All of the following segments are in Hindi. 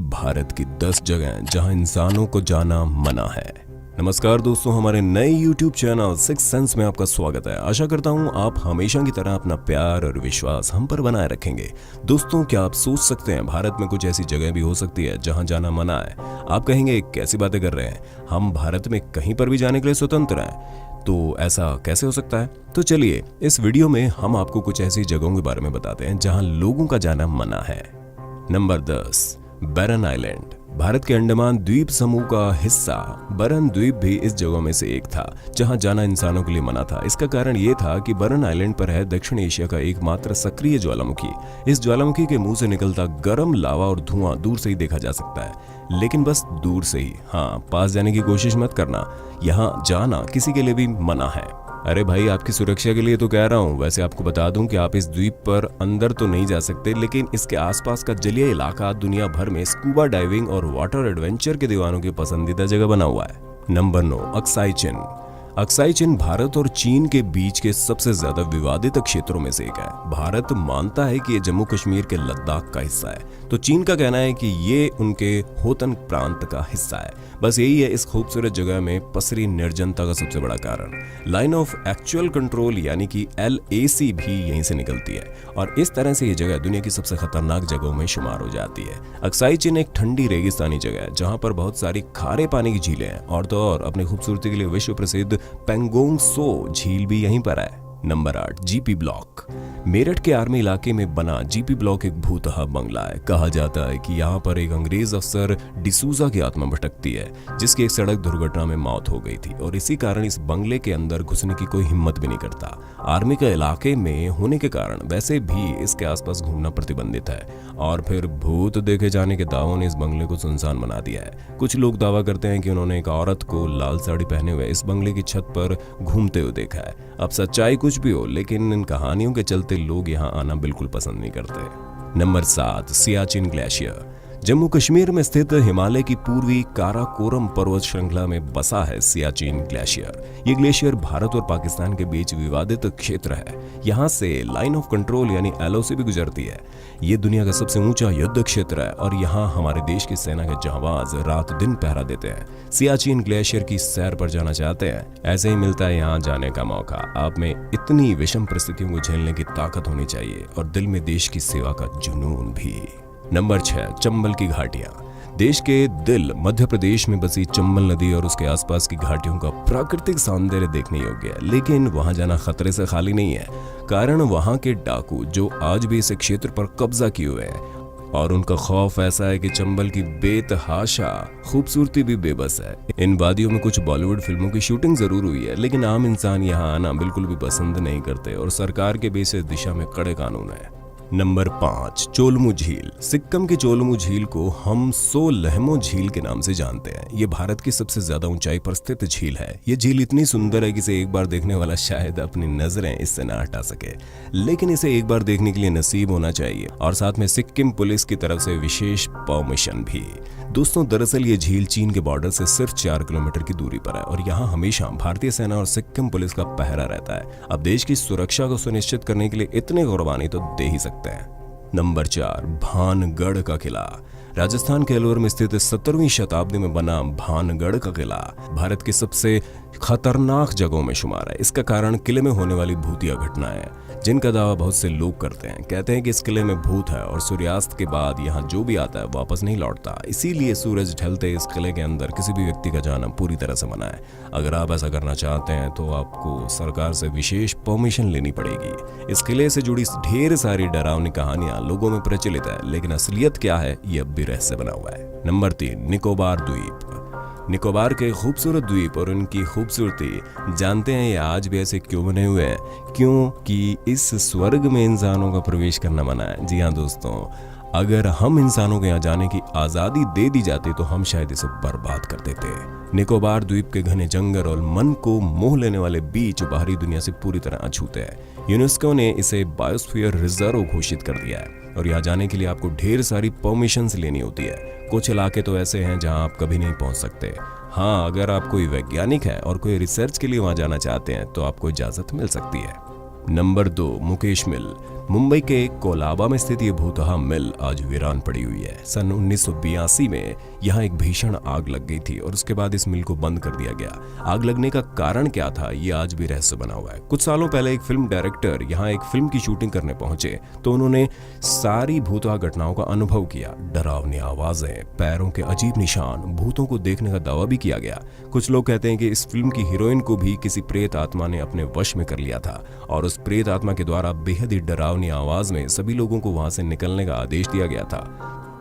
भारत की 10 जगह जहां इंसानों को जाना मना है। नमस्कार दोस्तों, हमारे नए YouTube चैनल सिक्स सेंस में आपका स्वागत है। आशा करता हूं आप हमेशा की तरह अपना प्यार और विश्वास हम पर बनाए रखेंगे। दोस्तों, क्या आप सोच सकते हैं भारत में कुछ ऐसी जगह भी हो सकती है जहां जाना मना है? आप कहेंगे कैसी बातें कर रहे हैं, हम भारत में कहीं पर भी जाने के लिए स्वतंत्र हैं, तो ऐसा कैसे हो सकता है? तो चलिए इस वीडियो में हम आपको कुछ ऐसी जगहों के बारे में बताते हैं जहां लोगों का जाना मना है। नंबर 10, बैरन आइलैंड। भारत के अंडमान द्वीप समूह का हिस्सा बरन द्वीप भी इस जगहों में से एक था जहां जाना इंसानों के लिए मना था। इसका कारण ये था कि बरन आइलैंड पर है दक्षिण एशिया का एकमात्र सक्रिय ज्वालामुखी। इस ज्वालामुखी के मुंह से निकलता गर्म लावा और धुआं दूर से ही देखा जा सकता है, लेकिन बस दूर से ही। हाँ, पास जाने की कोशिश मत करना, यहाँ जाना किसी के लिए भी मना है। अरे भाई, आपकी सुरक्षा के लिए तो कह रहा हूँ। वैसे आपको बता दूं कि आप इस द्वीप पर अंदर तो नहीं जा सकते, लेकिन इसके आसपास का जलीय इलाका दुनिया भर में स्कूबा डाइविंग और वाटर एडवेंचर के दीवानों की पसंदीदा जगह बना हुआ है। नंबर 9, अक्साई चिन। अक्साई चिन भारत और चीन के बीच के सबसे ज्यादा विवादित क्षेत्रों में से एक है। भारत मानता है कि ये जम्मू कश्मीर के लद्दाख का हिस्सा है, तो चीन का कहना है कि ये उनके होतन प्रांत का हिस्सा है। बस यही है इस खूबसूरत जगह में पसरी निर्जनता का सबसे बड़ा कारण। लाइन ऑफ एक्चुअल कंट्रोल यानी कि LAC भी यहीं से निकलती है, और इस तरह से ये जगह दुनिया की सबसे खतरनाक जगहों में शुमार हो जाती है। अक्साई चिन एक ठंडी रेगिस्तानी जगह है जहां पर बहुत सारी खारे पानी की झीलें हैं, और तो और अपनी खूबसूरती के लिए विश्व प्रसिद्ध पेंगोंग सो झील भी यहीं पर है। Number 8, GP block. मेरठ के आर्मी इलाके में बना GP ब्लॉक एक भूतहा बंगला है। कहा जाता है कि यहाँ पर एक अंग्रेज अफसर डिसूजा की आत्मा भटकती है, जिसकी एक सड़क दुर्घटना में मौत हो गई थी, और इसी कारण इस बंगले के अंदर घुसने की कोई हिम्मत भी नहीं करता। आर्मी के इलाके में होने के कारण वैसे भी इसके आसपास घूमना प्रतिबंधित है, और फिर भूत देखे जाने के दावों ने इस बंगले को सुनसान बना दिया है। कुछ लोग दावा करते हैं कि उन्होंने एक औरत को लाल साड़ी पहने हुए इस बंगले की छत पर घूमते हुए देखा है। अब सच्चाई कुछ भी हो, लेकिन इन कहानियों के चलते लोग यहाँ आना बिल्कुल पसंद नहीं करते। Number 7, Siachen glacier. जम्मू कश्मीर में स्थित हिमालय की पूर्वी काराकोरम पर्वत श्रृंखला में बसा है सियाचिन ग्लेशियर। ये ग्लेशियर भारत और पाकिस्तान के बीच विवादित क्षेत्र है। यहाँ से लाइन ऑफ कंट्रोल यानी LOC भी गुजरती है। ये दुनिया का सबसे ऊंचा युद्ध क्षेत्र है, और यहाँ हमारे देश की सेना के जांबाज रात दिन पहरा देते हैं। सियाचिन ग्लेशियर की सैर पर जाना चाहते हैं? ऐसे ही मिलता है यहाँ जाने का मौका। आप में इतनी विषम परिस्थितियों को झेलने की ताकत होनी चाहिए, और दिल में देश की सेवा का जुनून भी। नंबर 6, चंबल की घाटियां। देश के दिल मध्य प्रदेश में बसी चंबल नदी और उसके आसपास की घाटियों का प्राकृतिक सौंदर्य देखने योग्य है, लेकिन वहां जाना खतरे से खाली नहीं है। कारण वहां के डाकू जो आज भी इस क्षेत्र पर कब्जा किए हुए हैं, और उनका खौफ ऐसा है कि चंबल की बेतहाशा खूबसूरती भी बेबस है। इन वादियों में कुछ बॉलीवुड फिल्मों की शूटिंग जरूर हुई है, लेकिन आम इंसान यहाँ आना बिल्कुल भी पसंद नहीं करते, और सरकार के भी इस दिशा में कड़े कानून है। नंबर 5, चोलमू झील। सिक्किम की चोलमू झील को हम सोलहमो झील के नाम से जानते हैं। ये भारत की सबसे ज्यादा ऊंचाई पर स्थित झील है। ये झील इतनी सुंदर है कि इसे एक बार देखने वाला शायद अपनी नजरें इससे ना हटा सके, लेकिन इसे एक बार देखने के लिए नसीब होना चाहिए, और साथ में सिक्किम पुलिस की तरफ से विशेष परमिशन भी। दोस्तों, दरअसल ये झील चीन के बॉर्डर से सिर्फ 4 किलोमीटर की दूरी पर है, और यहाँ हमेशा भारतीय सेना और सिक्किम पुलिस का पहरा रहता है। अब देश की सुरक्षा को सुनिश्चित करने के लिए इतने कुर्बानी तो दे ही सकते हैं। नंबर 4, भानगढ़ का किला। राजस्थान के अलवर में स्थित 17वीं शताब्दी में बना भानगढ़ का किला भारत की सबसे खतरनाक जगहों में शुमार है। इसका कारण किले में होने वाली भूतिया घटनाएं हैं, जिनका दावा बहुत से लोग करते हैं। कहते हैं कि इस किले में भूत है, और सूर्यास्त के बाद यहाँ जो भी आता है वापस नहीं लौटता। इसीलिए सूरज ढलते इस किले के अंदर किसी भी व्यक्ति का जाना पूरी तरह से मना है। अगर आप ऐसा करना चाहते हैं तो आपको सरकार से विशेष परमिशन लेनी पड़ेगी। इस किले से जुड़ी ढेर सारी डरावनी कहानियां लोगों में प्रचलित है, लेकिन असलियत क्या है ये अब भी रहस्य बना हुआ है। नंबर 3, निकोबार द्वीप। निकोबार के खूबसूरत द्वीप और उनकी खूबसूरती, जानते हैं ये आज भी ऐसे क्यों बने हुए हैं? क्योंकि इस स्वर्ग में इंसानों का प्रवेश करना मना है। जी हाँ दोस्तों, अगर हम इंसानों को यहाँ जाने की आजादी दे दी जाती तो हम शायद इसे बर्बाद कर देते। निकोबार द्वीप के घने जंगल और मन को मोह लेने वाले बीच बाहरी दुनिया से पूरी तरह अछूते हैं। यूनेस्को ने इसे बायोस्फीयर रिजर्व घोषित कर दिया है, और यहाँ जाने के लिए आपको ढेर सारी परमिशंस लेनी होती है। कुछ इलाके तो ऐसे हैं जहाँ आप कभी नहीं पहुँच सकते। हाँ, अगर आप कोई वैज्ञानिक है और कोई रिसर्च के लिए वहाँ जाना चाहते हैं तो आपको इजाजत मिल सकती है। नंबर 2, मुकेश मिल। मुंबई के कोलाबा में स्थित ये भूतहा मिल आज वीरान पड़ी हुई है। सन 1982 में यहाँ एक भीषण आग लग गई थी और उसके बाद इस मिल को बंद कर दिया गया। आग लगने का कारण क्या था, ये आज भी रहस्य बना हुआ है। कुछ सालों पहले एक फिल्म डायरेक्टर यहाँ एक फिल्म की शूटिंग करने पहुंचे तो उन्होंने सारी भूतहा घटनाओं का अनुभव किया। डरावनी आवाजें, पैरों के अजीब निशान, भूतों को देखने का दावा भी किया गया। कुछ लोग कहते हैं कि इस फिल्म की हीरोइन को भी किसी प्रेत आत्मा ने अपने वश में कर लिया था और उस प्रेत आत्मा के द्वारा बेहद ही डरावनी आवाज में सभी लोगों को वहां से निकलने का आदेश दिया गया था।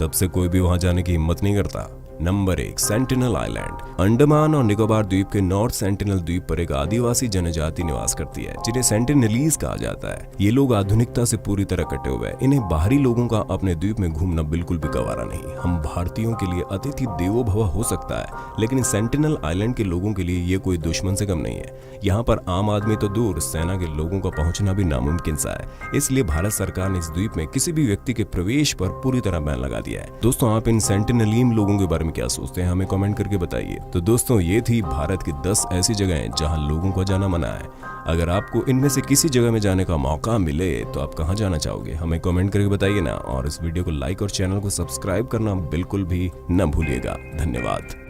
तब से कोई भी वहां जाने की हिम्मत नहीं करता। Number 1, sentinel island. अंडमान और निकोबार द्वीप के नॉर्थ सेंटिनल द्वीप पर एक आदिवासी जनजाति निवास करती है जिन्हें सेंटिनलीज कहा जाता है। ये लोग आधुनिकता से पूरी तरह कटे हुए हैं। इन्हें बाहरी लोगों का अपने द्वीप में घूमना बिल्कुल भी गवारा नहीं। हम भारतीयों के लिए अतिथि देवो भव हो सकता है, लेकिन सेंटिनल आइलैंड के लोगों के लिए ये कोई दुश्मन से कम नहीं है। यहाँ पर आम आदमी तो दूर, सेना के लोगों का पहुंचना भी नामुमकिन सा है। इसलिए भारत सरकार ने इस द्वीप में किसी भी व्यक्ति के प्रवेश पर पूरी तरह बैन लगा दिया है। दोस्तों, आप इन सेंटिनलीम लोगों के बारे में क्या सोचते हैं, हमें कमेंट करके बताइए। तो दोस्तों, ये थी भारत की 10 ऐसी जगहें जहां लोगों को जाना मना है। अगर आपको इनमें से किसी जगह में जाने का मौका मिले तो आप कहां जाना चाहोगे, हमें कमेंट करके बताइए ना। और इस वीडियो को लाइक और चैनल को सब्सक्राइब करना बिल्कुल भी न भूलिएगा। धन्यवाद।